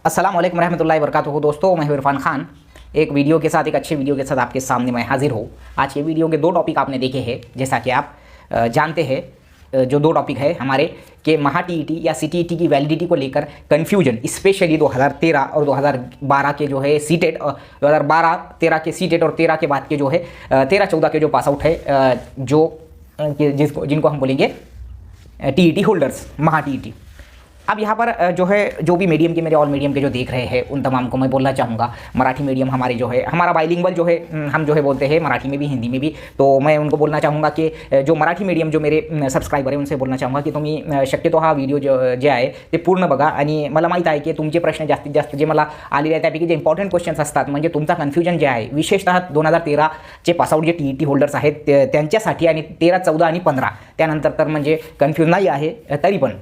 अस्सलाम वालेकुम रहमतुल्लाहि व बरकातुहू। दोस्तों, मैं इरफान खान एक वीडियो के साथ, एक अच्छे वीडियो के साथ आपके सामने मैं हाजिर हूँ। आज के वीडियो के दो टॉपिक आपने देखे हैं। जैसा कि आप जानते हैं, जो दो टॉपिक है हमारे कि महा टीईटी या सीटीईटी की वैलिडिटी को लेकर कन्फ्यूजन, स्पेशली 2013 और 2012 के जो है सीटेट, 2012-13 के सीटेट और 13 के बाद के जो है 13-14 के जो पास आउट है, जिनको हम बोलेंगे टीईटी होल्डर्स, महा टीईटी। अब यहाँ पर जो है, जो भी मीडियम के मेरे ऑल मीडियम के जो देख रहे हैं उन तमाम को मैं बोलना चाहूँगा, मराठी मीडियम हमारे जो है, हमारा बाइलिंगुअल जो है, हम जो है बोलते हैं मराठी में भी हिंदी में भी। तो मैं उनको बोलना चाहूँगा कि जो मराठी मीडियम जो मेरे सब्सक्राइबर आहे उनसे बोलना चाहूँगा की तुम्ही शक्यतो हा व्हिडिओ जे आहे ते पूर्ण बघा। आणि मला माहीत आहे की तुमचे प्रश्न जास्तीत जास्त जे मला आलेले आहेत त्यापैकी जे इम्पॉर्टंट क्वेश्चन्स असतात, म्हणजे तुमचा कन्फ्युजन जे आहे विशेषतः 2013चे पासआउट जे टीईटी होल्डर्स आहेत त्यांच्यासाठी, आणि 13, 14 आणि 15 त्यानंतर तर म्हणजे कन्फ्यूज नहीं आहे तरी पण।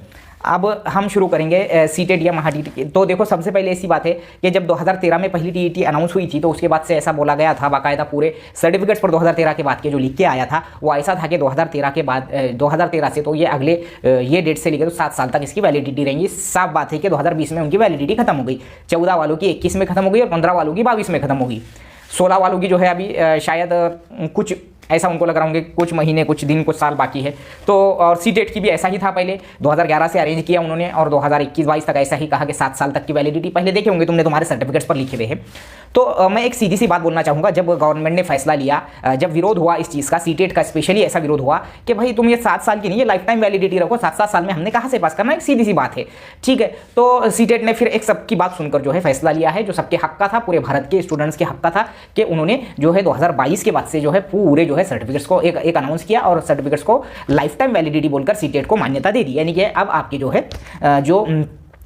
अब हम शुरू करेंगे सीटेट या महा टीईटी। तो देखो, सबसे पहले ऐसी बात है कि जब 2013 में पहली टीईटी अनाउंस हुई थी तो उसके बाद से ऐसा बोला गया था, बाकायदा पूरे सर्टिफिकेट्स पर 2013 के बाद के जो लिख के आया था वो ऐसा था कि 2013 के बाद 2013 से तो ये अगले ये डेट से लेकर तो 7 साल तक इसकी वैलिडिटी रहेंगी। साफ बात है कि 2020 में उनकी वैलिडिटी खत्म हो गई। 14 वालों की 21 में खत्म हो गई और 15 वालों की 22 में खत्म हो गई। 16 वालों की जो है अभी शायद कुछ ऐसा उनको लग रहा होंगे कुछ महीने, कुछ दिन, कुछ साल बाकी है। तो और सीटेट की भी ऐसा ही था, पहले 2011 से अरेंज किया उन्होंने और 2021-22 तक ऐसा ही कहा कि 7 साल तक की वैलिडिटी। पहले देखे होंगे तुमने, तुम्हारे सर्टिफिकेट्स पर लिखे हुए हैं। तो मैं एक सीधी सी बात बोलना चाहूँगा, जब गवर्नमेंट ने फैसला लिया, जब विरोध हुआ इस चीज़ का, सीटेट का स्पेशली ऐसा विरोध हुआ कि भाई तुम ये 7 साल की नहीं, ये लाइफ टाइम वैलिडिटी रखो। 7-7 साल में हमने कहाँ से पास करना, एक सीधी सी बात है, ठीक है। तो सीटेट ने फिर एक सबकी बात सुनकर जो है फैसला लिया है, जो सबके हक का था, पूरे भारत के स्टूडेंट्स के हक का था, कि उन्होंने जो है 2022 के बाद से जो है पूरे जो है सर्टिफिकेट्स को एक अनाउंस किया और सर्टिफिकेट्स को लाइफ टाइम वैलिडिटी बोलकर सीटेट को मान्यता दे दी। यानी कि अब आपके जो है जो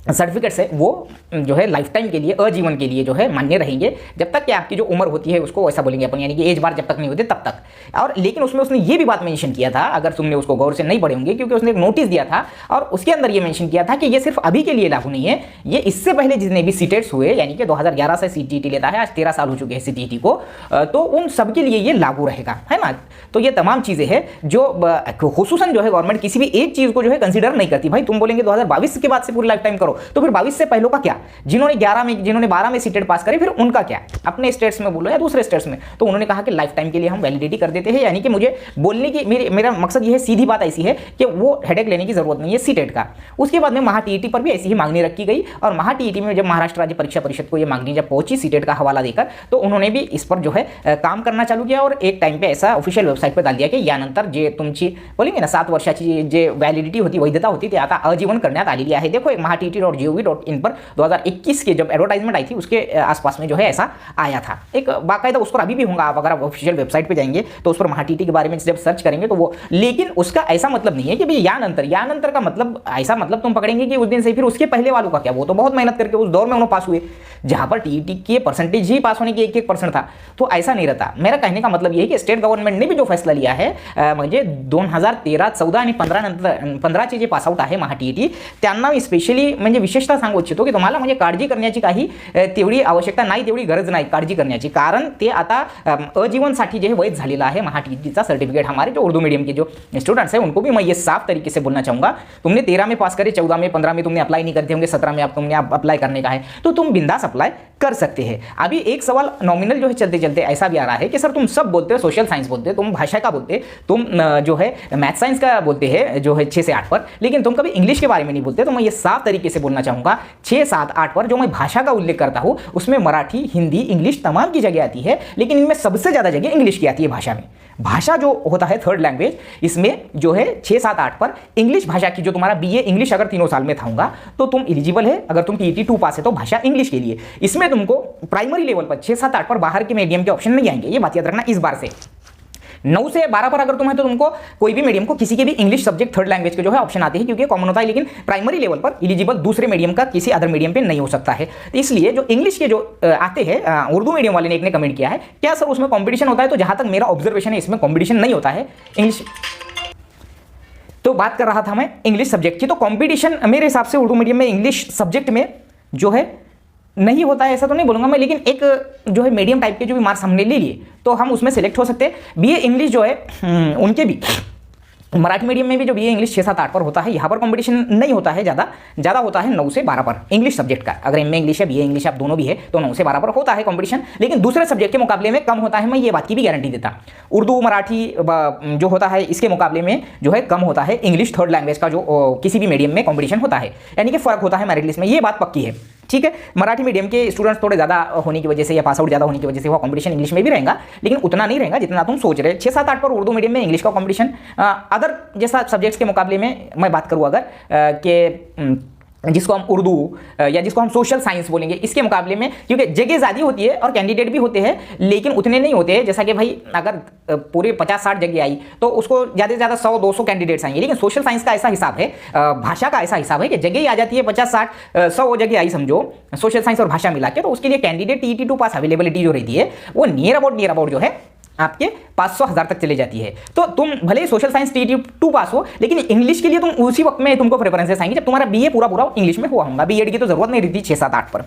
सर्टिफिकेट्स है वो जो है लाइफ टाइम के लिए, आजीवन के लिए जो है मान्य रहेंगे, जब तक कि आपकी जो उम्र होती है उसको ऐसा बोलेंगे अपन, यानी कि एज बार जब तक नहीं होती तब तक। और लेकिन उसमें उसने ये भी बात मेंशन किया था, अगर तुमने उसको गौर से नहीं पढ़े होंगे, क्योंकि उसने एक नोटिस दिया था और उसके अंदर ये मेंशन किया था कि ये सिर्फ अभी के लिए लागू नहीं है, ये इससे पहले जितने भी सीटेट्स हुए, यानी कि 2011 से सीटीईटी लेता है, आज 13 साल हो चुके हैं सीटीईटी को, तो उन सबके लिए ये लागू रहेगा, है ना। तो ये तमाम चीज़ें हैं जो खुसूसन जो है गवर्नमेंट किसी भी एक चीज़ को जो है कंसिडर नहीं करती। भाई तुम बोलेंगे 2022 के बाद से पूरी लाइफ टाइम करो, तो फिर 22 से पहले का क्या? जिन्होंने 12 में सीटेट पास करी, फिर उनका क्या? अपने स्टेट्स में बोलो या दूसरे स्टेट्स में। तो उन्होंने कहा कि लाइफ टाइम के लिए हम वैलिडिटी कर देते हैं। यानी कि मुझे बोलने की मेरा मकसद ये है, सीधी बात ऐसी है कि वो हेडेक लेने की जरूरत नहीं है सीटेट का। उसके बाद में महा टीईटी पर भी ऐसी ही मांगनी रखी गई और महा टीईटी में जब महाराष्ट्र राज्य परीक्षा परिषद को ये मांगनी जब पहुंची सीटेट का हवाला देकर, तो उन्होंने भी इस पर जो है काम करना चालू किया और एक टाइम पे ऐसा ऑफिशियल वेबसाईट पर डाल दिया की यानंतर जे तुमची बोलेंगे ना 7 वर्षाची जे वैलिडिटी होती, वैधता होती, ते आता आजीवन करण्यात आलेली आहे। देखो, एक mahatt.gov.in पर 2021 के जब एडवर्टाइजमेंट आई थी उसके आसपास में जो है ऐसा आया था, एक बाकायदा उस पर अभी भी होगा। आप अगर आप ऑफिशियल वेबसाइट पे जाएंगे तो उस पर महा टीईटी के बारे में जब सर्च करेंगे तो वो, लेकिन उसका ऐसा मतलब नहीं है कि भाई यानंतर का मतलब ऐसा मतलब तुम पकड़ेंगे कि उस दिन से, फिर उसके पहले वालों का क्या? वो तो बहुत मेहनत करके उस दौर में उन्होंने पास हुए, जहां पर टीईटी के परसेंटेज ही पास होने की 1% था। तो ऐसा नहीं रहता। मेरा कहने का मतलब ये है कि स्टेट गव्हर्नमेंट ने भी जो फैसला लिया है, म्हणजे 2013, 14 आणि 15 नंतर 15चे जे पास आउट आहे महा टीईटी, त्यांना मी स्पेशली म्हणजे विशेषतः सांगू इच्छितो की तुम्हाला म्हणजे काळजी करण्याची काही तेवढी आवश्यकता नाही, तेवढी गरज नाही काळजी करण्याची, कारण ते आता आजीवनसाठी जे वैध झालेला आहे महा टीईटीचा सर्टिफिकेट। हमारे जो उर्दू मीडियम के जो स्टूडेंट्स हैं उनको भी मैं ये साफ तरीके से बोलना चाहूँगा, तुमने 13 में पास करे, 14 में, 15 में तुमने अप्लाई नहीं करते होंगे, 17 में अब तुमने अप्लाई करने का है, तो तुम बिंदास अप्लाई कर सकते हैं। अभी एक सवाल नॉमिनल जो है चलते चलते ऐसा भी आ रहा है कि सर तुम सब बोलते हो, सोशल साइंस बोलते हो, तुम भाषा का बोलते, तुम जो है मैथ साइंस का बोलते हैं जो है 6 से 8 पर, लेकिन तुम कभी इंग्लिश के बारे में नहीं बोलते। तो मैं ये साफ तरीके से बोलना चाहूँगा, 6, 7, 8 पर जो मैं भाषा का उल्लेख करता हूँ उसमें मराठी, हिंदी, इंग्लिश तमाम की जगह आती है, लेकिन इनमें सबसे ज़्यादा जगह इंग्लिश की आती है भाषा में। भाषा जो होता है थर्ड लैंग्वेज, इसमें जो है 6, 7, 8 पर इंग्लिश भाषा की, जो तुम्हारा बीए इंग्लिश अगर 3 साल में था होगा तो तुम एलिजिबल है, अगर तुम टीईटी 2 पास है तो भाषा इंग्लिश के लिए। इसमें तुमको प्राइमरी लेवल पर 6, 7, 8 पर बाहर के मीडियम के ऑप्शन नहीं आएंगे, ये बात याद रखना इस बार से। 9 से 12 पर अगर तुम है तो तुमको कोई भी मीडियम को किसी के भी इंग्लिश सब्जेक्ट थर्ड लैंग्वेज के जो है ऑप्शन आते हैं, क्योंकि कॉमन होता है, लेकिन प्राइमरी लेवल पर एलिजिबल दूसरे मीडियम का किसी अदर मीडियम पे नहीं हो सकता है। तो इसलिए जो इंग्लिश के जो आते हैं, उर्दू मीडियम वाले ने एक ने कमेंट किया है, क्या सर उसमें कॉम्पिटिशन होता है? तो जहां तक मेरा ऑब्जर्वेशन है इसमें कॉम्पिटिशन नहीं होता है इंग्लिश। तो बात कर रहा था मैं इंग्लिश सब्जेक्ट की, तो कॉम्पिटिशन मेरे हिसाब से उर्दू मीडियम में इंग्लिश सब्जेक्ट में जो है नहीं होता है, ऐसा तो नहीं बोलूँगा मैं, लेकिन एक जो है मीडियम टाइप के जो भी मार्क्स हमने ले लिए तो हम उसमें सेलेक्ट हो सकते हैं। बीए इंग्लिश जो है उनके भी मराठी मीडियम में भी जो बीए इंग्लिश 6, 7, 8 पर होता है, यहाँ पर कंपटीशन नहीं होता है ज़्यादा होता है 9 से 12 पर इंग्लिश सब्जेक्ट का। अगर एमए इंग्लिश या बीए इंग्लिश आप दोनों भी है तो 9 से 12 पर होता है कंपटीशन, लेकिन दूसरे सब्जेक्ट के मुकाबले में कम होता है, मैं ये बात की भी गारंटी देता। उर्दू मराठी जो होता है इसके मुकाबले में जो है कम होता है इंग्लिश थर्ड लैंग्वेज का जो किसी भी मीडियम में कॉम्पिटिशन होता है, यानी कि फ़र्क होता है मेरिट लिस्ट में, ये बात पक्की है। ठीक है, मराठी मीडियम के स्टूडेंट्स थोड़े ज़्यादा होने की वजह से या पास आउट ज़्यादा होने की वजह से वो कंपटीशन इंग्लिश में भी रहेगा, लेकिन उतना नहीं रहेगा जितना तुम सोच रहे। 6, 7, 8 पर उर्दू मीडियम में इंग्लिश का कंपटीशन अदर जैसा सब्जेक्ट्स के मुकाबले में मैं बात करूँ अगर कि जिसको हम उर्दू या जिसको हम सोशल साइंस बोलेंगे, इसके मुकाबले में क्योंकि जगह ज़्यादा होती है और कैंडिडेट भी होते हैं, लेकिन उतने नहीं होते हैं। जैसा कि भाई अगर पूरे 50-60 जगह आई तो उसको ज़्यादा से ज़्यादा 100-200 कैंडिडेट्स आएंगे, लेकिन सोशल साइंस का ऐसा हिसाब है, भाषा का ऐसा हिसाब है कि जगह ही आ जाती है 50-60-100 जगह आई समझो सोशल साइंस और भाषा मिला के, तो उसके लिए कैंडिडेट TET 2 पास अवेलेबिलिटी जो रहती है वो नियर अबाउट जो है आपके 500-1000 तक चले जाती है। तो तुम भले ही सोशल साइंस TET 2 पास हो, लेकिन इंग्लिश के लिए तुम उसी वक्त में तुमको प्रेफरेंसेस आएंगे जब तुम्हारा बीए पूरा इंग्लिश में हुआ होगा। बीएड की तो जरूरत नहीं रहती 6, 7, 8 पर।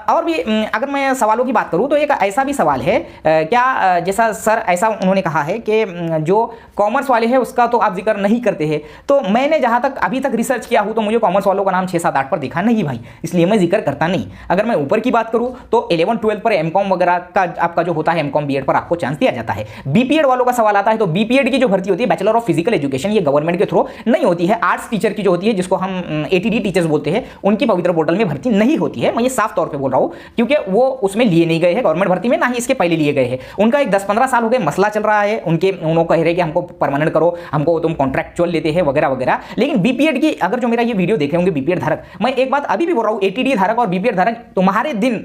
और भी अगर मैं सवालों की बात करूं तो एक ऐसा भी सवाल है क्या, जैसा सर ऐसा उन्होंने कहा है कि जो कॉमर्स वाले हैं उसका तो आप जिक्र नहीं करते हैं, तो मैंने जहां तक अभी तक रिसर्च किया हूं तो मुझे कॉमर्स वालों का नाम 6, 7, 8 पर दिखा नहीं भाई, इसलिए मैं जिक्र करता नहीं। अगर मैं ऊपर की बात करूं तो 11, 12 पर एमकॉम वगैरह का आपका जो होता है एमकॉम बीएड पर आपको चांस दिया जाता है। बीपीएड वालों का सवाल आता है तो बीपीएड की जो भर्ती होती है बैचलर ऑफ फिजिकल एजुकेशन, ये गवर्नमेंट के थ्रू नहीं होती है। आर्ट्स टीचर की जो होती है जिसको हम ATD टीचर्स बोलते हैं, उनकी पवित्र पोर्टल में भर्ती नहीं होती है। मैं ये साफ तौर पर बोल रहा हूँ क्योंकि वो उसमें लिए नहीं गए हैं गवर्नमेंट भर्ती में, ना ही इसके पहले लिए गए हैं। उनका एक 10-15 साल हो गए मसला चल रहा है, उन्होंने कह रहे कि हमको परमानेंट करो, हमको तुम कॉन्ट्रैक्चुअल लेते हैं वगैरह वगैरह। लेकिन बीपीएड की अगर जो मेरा ये वीडियो देखे होंगे बीपीएड धारक, मैं एक बात अभी भी बोल रहा हूँ, ATD धारक और बीपीएड धारक तुम्हारे दिन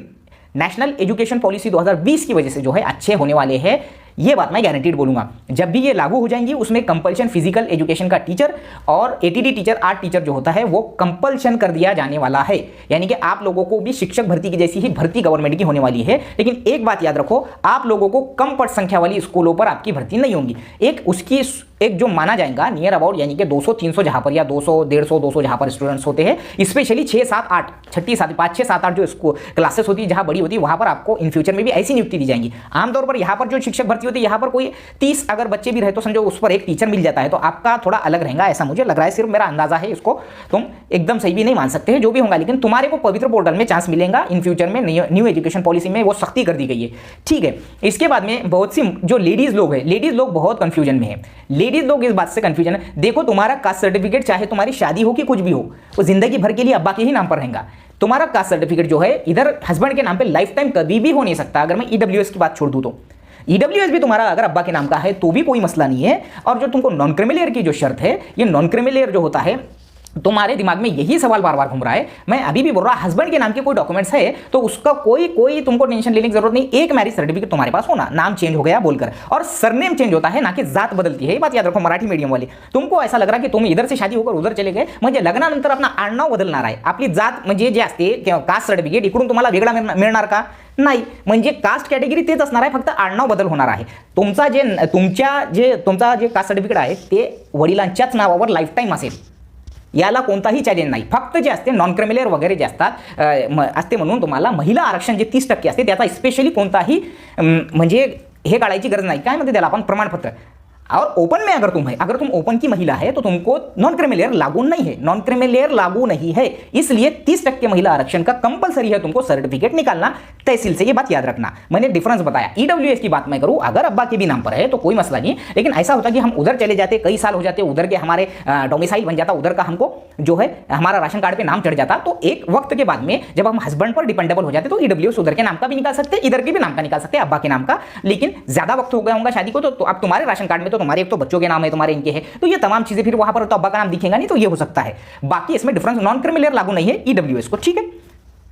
नेशनल एजुकेशन पॉलिसी 2020 की वजह से जो है अच्छे होने वाले हैं, ये बात मैं गारंटीड बोलूंगा। जब भी ये लागू हो जाएंगी उसमें कंपल्शन फिजिकल एजुकेशन का टीचर और ATD टीचर, आर्ट टीचर जो होता है वो कंपल्शन कर दिया जाने वाला है, यानी कि आप लोगों को भी शिक्षक भर्ती की जैसी ही भर्ती गवर्नमेंट की होने वाली है। लेकिन एक बात याद रखो, आप लोगों को कम पट संख्या वाली स्कूलों पर आपकी भर्ती नहीं होगी। एक जो माना जाएगा नियर अबाउट यानी कि 200-300 जहां पर या 200-150-200 जहां पर स्टूडेंट्स होते हैं, स्पेशली 6, 7, 8 छठी 5, 6, 7, 8 जो क्लासेस होती है जहां बड़ी होती है वहां पर आपको इन फ्यूचर में भी ऐसी नियुक्ति दी जाएंगी। आमतौर पर यहां पर जो शिक्षक भर्ती होती है यहाँ पर कोई 30 अगर बच्चे भी रहे तो समझो उस पर एक टीचर मिल जाता है, तो आपका थोड़ा अलग रहेगा, ऐसा मुझे लग रहा है। सिर्फ मेरा अंदाजा है, इसको तुम एकदम सही भी नहीं मान सकते हैं जो भी होगा, लेकिन तुम्हारे को पवित्र पोर्टल में चांस मिलेगा इन फ्यूचर में। न्यू एजुकेशन पॉलिसी में वो सख्ती कर दी गई है, ठीक है। इसके बाद में बहुत सी जो लेडीज लोग हैं, लेडीज लोग बहुत कंफ्यूजन में है। लेडीज लोग इस बात से कंफ्यूजन है, देखो तुम्हारा कास्ट सर्टिफिकेट चाहे तुम्हारी शादी हो कि कुछ भी हो, वो जिंदगी भर के लिए अब्बा के ही नाम पर रहेगा। तुम्हारा कास्ट सर्टिफिकेट जो है इधर हस्बैंड के नाम पे लाइफ टाइम कभी भी हो नहीं सकता। अगर मैं EWS की बात छोड़ दूं तो EWS भी तुम्हारा अगर अब्बा के नाम का है तो भी कोई मसला नहीं है। और जो तुमको नॉन क्रिमिलियर की जो शर्त है, ये नॉन क्रिमिलियर जो होता है, तुम्हारे दिमाग में यही सवाल बार बार घूम रहा है। मैं अभी भी बोल रहा, हस्बैंड के नाम के कोई डॉक्यूमेंट्स है तो उसका कोई तुमको टेंशन लेने की जरूरत नहीं। एक मैरिज सर्टिफिकेट तुम्हारे पास होना, नाम चेंज हो गया बोलकर, और सरनेम चेंज होता है ना कि जात बदलती है। ये बात याद रखो मराठी मीडियम वाले, तुमको ऐसा लग रहा कि तुम इधर से शादी होकर उधर चले गए, म्हणजे लग्नानंतर अपना आडनाव बदलणार आहे, आपली जात म्हणजे जे असते कास्ट सर्टिफिकेट इकडून तुम्हाला वेगळा मिळणार का? नाही, म्हणजे कास्ट कॅटेगरी तेच असणार आहे, फक्त आडनाव बदल होणार आहे। तुमचा जे कास्ट सर्टिफिकेट आहे ते वडिलांच्याच नावावर लाईफ टाईम असेल, याला कोणताही चॅलेंज नाही। फक्त जे असते नॉन क्रिमिलियर वगैरे जे असतात असते म्हणून तुम्हाला महिला आरक्षण जे 30% असते त्याचा स्पेशली कोणताही म्हणजे हे काढायची गरज नाही। काय म्हणते त्याला आपण, प्रमाणपत्र। और ओपन में अगर तुम ओपन की महिला है तो तुमको नॉन क्रिमिलियर लागू नहीं है, नॉन क्रिमिलियर लागू नहीं है, इसलिए 30% महिला आरक्षण का कंपलसरी है तुमको सर्टिफिकेट निकालना तहसील से। ये बात याद रखना, मैंने डिफरेंस बताया। EWS की बात मैं करूं, अगर अब्बा के भी नाम पर है तो कोई मसला नहीं, लेकिन ऐसा होता कि हम उधर चले जाते, कई साल हो जाते, उधर के हमारे डोमिसाइल बन जाता, उधर का हमको जो है हमारा राशन कार्ड पे नाम चढ़ जाता, तो एक वक्त के बाद में जब हम हस्बैंड पर डिपेंडेबल हो जाते तो EWS उधर के नाम का भी निकाल सकते, इधर के भी नाम का निकाल सकते, अब्बा के नाम का। लेकिन ज्यादा वक्त हो गया होगा शादी को तो अब तुम्हारे राशन कार्ड में तो तुम्हारे एक तो बच्चों के नाम है, तुम्हारे इनके है, तो ये तमाम चीजें फिर वहां पर तो अब्बा का नाम दिखेगा नहीं, तो ये हो सकता है। बाकी इसमें डिफरेंस, नॉन क्रिमिलियर लागू नहीं है EWS को, ठीक है।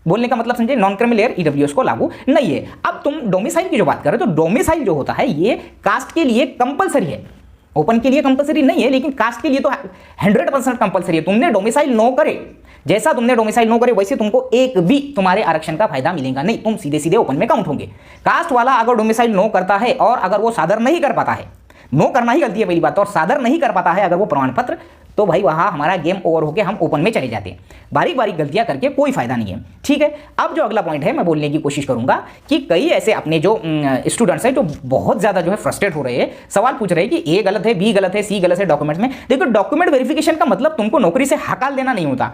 बोलने का मतलब समझे, नॉन क्रिमिलियर EWS को लागू नहीं है। अब तुम डोमिसाइल की जो बात कर रहे हो, तो डोमिसाइल जो होता है ये कास्ट के लिए कंपलसरी है, ओपन के लिए कंपलसरी नहीं है, लेकिन कास्ट के लिए तो 100% कंपलसरी है। तुमने डोमिसाइल नो करे, जैसा तुमने डोमिसाइल नो करे वैसे तुमको एक भी तुम्हारे आरक्षण का फायदा मिलेगा नहीं, तुम सीधे सीधे ओपन में काउंट होंगे। कास्ट वाला अगर डोमिसाइल नो करता है और अगर वो सादर नहीं कर पाता है, नो करना ही गलती है पहली बात, और सादर नहीं कर पाता है अगर वो प्रमाण पत्र, तो भाई वहाँ हमारा गेम ओवर होकर हम ओपन में चले जाते हैं। बारीक बारीक गलतियां करके कोई फायदा नहीं है, ठीक है। अब जो अगला पॉइंट है मैं बोलने की कोशिश करूंगा कि कई ऐसे अपने जो स्टूडेंट्स हैं जो बहुत ज़्यादा जो है फ्रस्ट्रेट हो रहे हैं, सवाल पूछ रहे हैं कि ए गलत है, बी गलत है, सी गलत है डॉक्यूमेंट्स में। देखो, डॉक्यूमेंट वेरिफिकेशन का मतलब तुमको नौकरी से हकाल देना नहीं होता।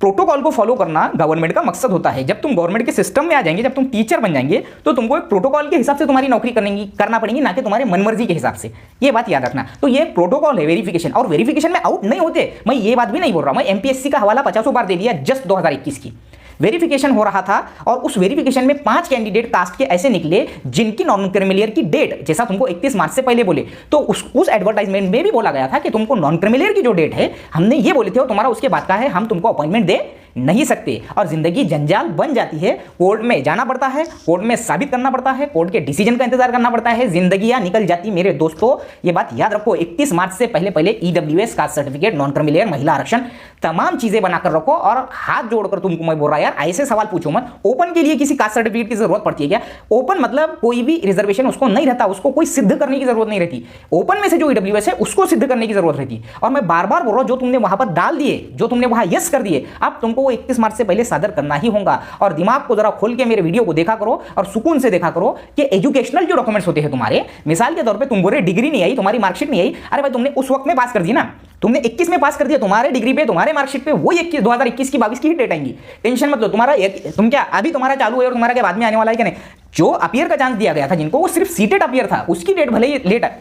प्रोटोकॉल को फॉलो करना गवर्नमेंट का मकसद होता है। जब तुम गवर्नमेंट के सिस्टम में आ जाएंगे, जब तुम टीचर बन जाएंगे, तो तुमको एक प्रोटोकॉल के हिसाब से तुम्हारी नौकरी करना पड़ेगी, ना कि तुम्हारे मनमर्जी के हिसाब से। ये बात याद रखना। तो ये प्रोटोकॉल है वेरिफिकेशन, और वेरिफिकेशन में आउट नहीं होते। मैं ये बात भी नहीं बोल रहा, मैं एमपीएससी का हवाला 50 बार दे दिया जस्ट 2021 की। वेरिफिकेशन हो रहा था और उस वेरिफिकेशन में 5 कैंडिडेट कास्ट के ऐसे निकले जिनकी नॉन क्रिमिलियर की डेट, जैसा तुमको 31 मार्च से पहले बोले, तो उस एडवर्टाइजमेंट में भी बोला गया था कि तुमको नॉन क्रिमिलियर की जो डेट है, हमने ये बोले थे और तुम्हारा उसके बाद का है, हम तुमको अपॉइंटमेंट दे नहीं सकते। और जिंदगी जंजाल बन जाती है, कोर्ट में जाना पड़ता है, कोर्ट में साबित करना पड़ता है, कोर्ट के डिसीजन का इंतजार करना पड़ता है, जिंदगियां निकल जाती मेरे दोस्तों। ये बात याद रखो, 31 मार्च से पहले पहले EWS caste certificate, non creamy layer, महिला आरक्षण, तमाम चीजें बनाकर रखो। और हाथ जोड़कर तुमको मैं बोल रहा यार, ऐसे सवाल पूछो मत। ओपन के लिए किसी कास्ट सर्टिफिकेट की जरूरत पड़ती है क्या? ओपन मतलब कोई भी रिजर्वेशन उसको नहीं रहता, उसको कोई सिद्ध करने की जरूरत नहीं रहती। ओपन में से जो ईडब्ल्यूएस है उसको सिद्ध करने की जरूरत रहती। और मैं बार बार बोल रहा हूं, जो तुमने वहां पर डाल दिए, जो तुमने वहां यस कर दिए, अब तुमको वो 31 मार्च से पहले सादर करना ही होगा। और दिमाग को जरा खोल के मेरे वीडियो को देखा करो और सुकून से देखा करो कि एजुकेशनल जो डॉक्यूमेंट्स होते हैं तुम्हारे, मिसाल के तौर पे तुम बोल रहे डिग्री नहीं आई, तुम्हारी मार्कशीट नहीं आई, अरे भाई तुमने उस वक्त में पास कर दी ना, तुमने 21 में पास कर दिया, तुम्हारे डिग्री पे, तुम्हारे मार्कशीट पे वही 2021 की 22 की ही डेट आएंगी। टेंशन मत लो। तुम्हारा तुम क्या अभी तुम्हारा चालू है और तुम्हारा क्या बाद में आने वाला है कि नहीं? जो अपीयर का चांस दिया गया था जिनको, वो सिर्फ सीटेड अपीयर था, उसकी डेट भले ही लेट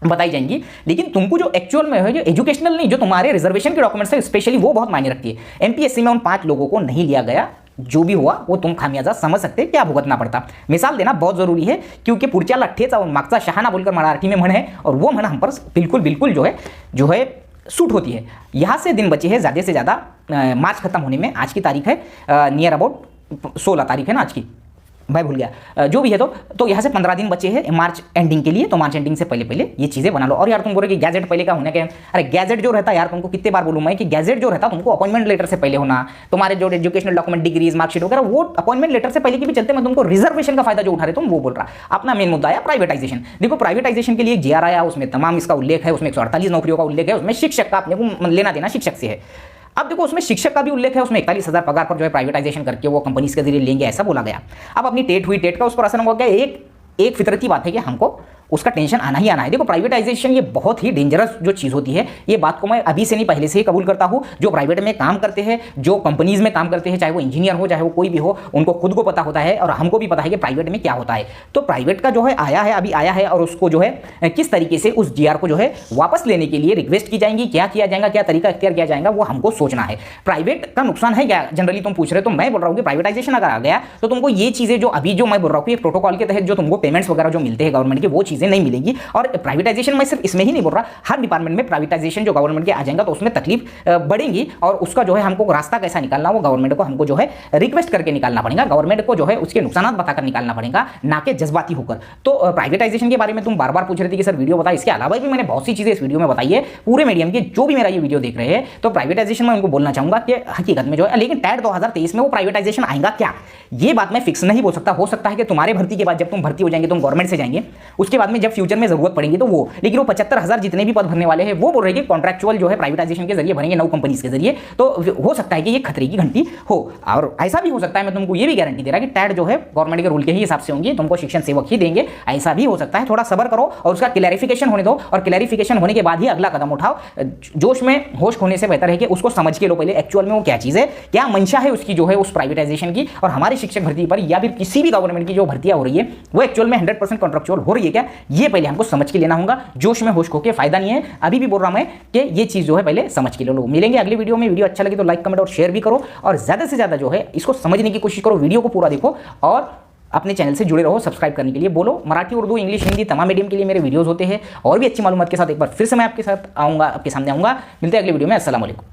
बताई जाएंगी, लेकिन तुमको जो एक्चुअल में है, जो एजुकेशनल नहीं, जो तुम्हारे रिजर्वेशन के डॉक्यूमेंट्स है स्पेशली, वो बहुत मायने रखती है। एमपीएससी में उन 5 लोगों को नहीं लिया गया, जो भी हुआ वो तुम खामियाजा समझ सकते, क्या भुगतना पड़ता। मिसाल देना बहुत जरूरी है, क्योंकि पुढच्या लठ्ठेचा मागचा शहाणा बोलकर मराठी में म्हण है, और वो म्हण हम पर बिल्कुल बिल्कुल जो है सूट होती है। यहाँ से दिन बचे हैं ज़्यादा से ज़्यादा, मार्च खत्म होने में। आज की तारीख है नियर अबाउट 16 तारीख है ना आज की, मैं भूल गया, जो भी है। तो यहाँ से 15 दिन बचे हैं मार्च एंडिंग के लिए। तो मार्च एंडिंग से पहले पहले ये चीज़ें बना लो। और यार तुम बोल रहे कि गैजेट पहले का होना क्या? अरे गैजेट जो रहता है यार, तुमको कितने बार बोलूँ मैं कि गैजेट जो रहता तुमको अपॉइंटमेंट लेटर से पहले होना। तुम्हारे जो एजुकेशनल डॉक्यूमेंट, डिग्रीज, मार्कशीट वगैरह, वो अपॉइंटमेंट लेटर से पहले की भी चलते। मैं तुमको रिजर्वेशन का फायदा जो उठा रहे तुम वो बोल रहा। अपना मेन मुद्दा है प्राइवेटाइजेशन। देखो, प्राइवेटाइजेशन के लिए जीआर आया, उसमें तमाम इसका उल्लेख है, उसमें 148 नौकरियों का उल्लेख है, उसमें शिक्षक का अपने को लेना देना शिक्षक से है। अब देखो, उसमें शिक्षक का भी उल्लेख है, उसमें 41,000 पगार पर जो है प्राइवेटाइजेशन करके वो कंपनीज के जरिए लेंगे, ऐसा बोला गया। अब अपनी टेट हुई, टेट का उस पर असर होगा क्या? एक फितरती बात है कि हमको उसका टेंशन आना ही आना है। देखो, प्राइवेटाइजेशन ये बहुत ही डेंजरस जो चीज़ होती है, ये बात को मैं अभी से नहीं पहले से ही कबूल करता हूँ। जो प्राइवेट में काम करते हैं, जो कंपनीज में काम करते हैं, चाहे वो इंजीनियर हो, चाहे वो कोई भी हो, उनको खुद को पता होता है और हमको भी पता है कि प्राइवेट में क्या होता है। तो प्राइवेट का जो है अभी आया है, और उसको जो है किस तरीके से उस जीआर को जो है वापस लेने के लिए रिक्वेस्ट की जाएंगी, क्या किया जाएगा, क्या तरीका इख्तियार किया जाएगा, वो हमको सोचना है। प्राइवेट का नुकसान है क्या जनरली तुम पूछ रहे हो? तो मैं बोल रहा हूँ कि प्राइवेटाइजेशन अगर आ गया तो तुमको ये चीज़ें जो अभी जो मैं बोल रहा हूँ कि प्रोटोकॉल के तहत जो तुमको पेमेंट्स वगैरह जो मिलते हैं गवर्नमेंट के, वो चीज़ें नहीं मिलेंगी। और प्राइवेटाइजेशन मैं सिर्फ इसमें ही नहीं बोल रहा, हर डिपार्टमेंट में प्राइवेटाइजेशन जो गवर्नमेंट के आ जाएगा तो उसमें तकलीफ बढ़ेगी। और उसका जो है हमको रास्ता कैसा निकालना, वो गवर्नमेंट को हमको जो है रिक्वेस्ट करके निकालना पड़ेगा। गवर्नमेंट को जो है उसके नुकसान बताकर निकालना पड़ेगा, ना कि जज्बाती होकर। तो प्राइवेटाइजेशन के बारे में तुम बार बार पूछ रहे थे कि सर वीडियो बताइए। इसके अलावा भी मैंने बहुत सी चीज़ें इस वीडियो में बताई है। पूरे मीडियम के जो भी मेरा ये वीडियो देख रहे हैं, तो प्राइवेटाइजेशन में उनको बोलना चाहूंगा कि हकीकत में जो है, लेकिन टैट 2023 में वो प्राइवेटाइजेशन आएगा क्या, ये बात मैं फिक्स नहीं बोल सकता। हो सकता है कि तुम्हारे भर्ती के बाद जब तुम भर्ती हो जाएंगे, तुम गवर्नमेंट से जाएंगे, उसके बाद में जब फ्यूचर में जरूरत पड़ेगी तो वो, लेकिन वो 75,000 जितने भी पद भरने वाले हैं, वो बोल रहे हैं कि कॉन्ट्रैक्चुअल जो है प्राइवेटाइजेशन के जरिए भरेंगे, 9 कंपनीज के जरिए। तो हो सकता है कि ये खतरे की घंटी हो। और ऐसा भी हो सकता है, मैं तुमको ये भी गारंटी दे रहा कि टैट जो है गवर्नमेंट के रूल के ही हिसाब से होंगी, तुमको शिक्षण सेवक ही देंगे, ऐसा भी हो सकता है। थोड़ा सब्र करो और उसका क्लैरिफिकेशन होने दो, और क्लैरिफिकेशन होने के बाद ही अगला कदम उठाओ। जोश में होश खोने से बेहतर है कि उसको समझ के लो पहले एक्चुअल में वो क्या चीज़ है, क्या मंशा है उसकी जो है उस प्राइवेटाइजेशन की, और हमारी शिक्षक भर्ती पर या फिर किसी भी गवर्नमेंट की जो भर्तियां हो रही है वो एक्चुअल में 100% कॉन्ट्रैक्चुअल हो रही है क्या, ये पहले हमको समझ के लेना होगा। जोश में होश खो के फायदा नहीं है। अभी भी बोल रहा हूं मैं कि ये चीज़ जो है पहले समझ के लो। मिलेंगे अगली वीडियो में। वीडियो अच्छा लगे तो लाइक, कमेंट और शेयर भी करो, और ज़्यादा से ज़्यादा जो है इसको समझने की कोशिश करो। वीडियो को पूरा देखो और अपने चैनल से जुड़े रहो। सब्सक्राइब करने के लिए बोलो। मराठी, उर्दू, इंग्लिश, हिंदी तमाम मीडियम के लिए मेरे वीडियोस होते हैं, और भी अच्छी मालूमात के साथ एक बार फिर से मैं आपके साथ आऊँगा, आपके सामने आऊँगा। मिलते हैं अगली वीडियो में। अस्सलाम वालेकुम।